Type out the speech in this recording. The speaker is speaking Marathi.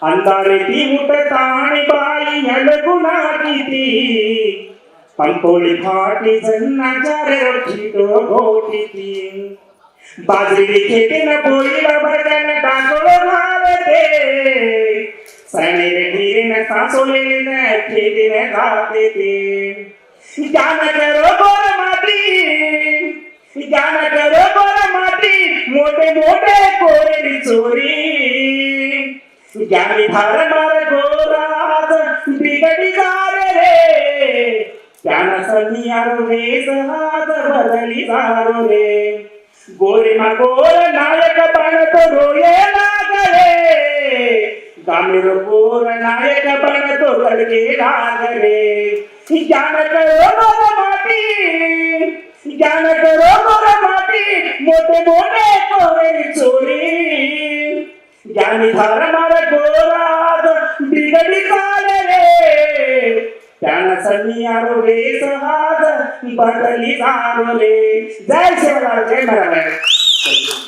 अंधारे ती उठताणी बाई हलगुना किती पंपोळी फाटी जन्नाच्या रोटी तो घोटी ती बाजरी खेतीन पोळीला भरगन टाकलो घालते सणीर धीरीन सासोलीन खेतीन घालते ते ज्ञान करो गोर माती ज्ञान करो गोर माती मोठे मोठे कोरेली चोरी ज्ञानी धार मार गोराज बिगडी जारे रे ज्ञान सनियारो रे सहाज बदली जारो रे गोरे मा गोर नायक बनतो रोये लागरे गामीर गोर नायक बनतो तडके लागरे ज्ञान करो गोर माती ज्ञान करो गोर माती मोठे मोठे कोरेली चोरी ज्ञानी धार मार गोराज बिगडी जारे रे ज्ञान सनियारो रे सहाज बदली जारो रे जय शिवलाल जय महाराज।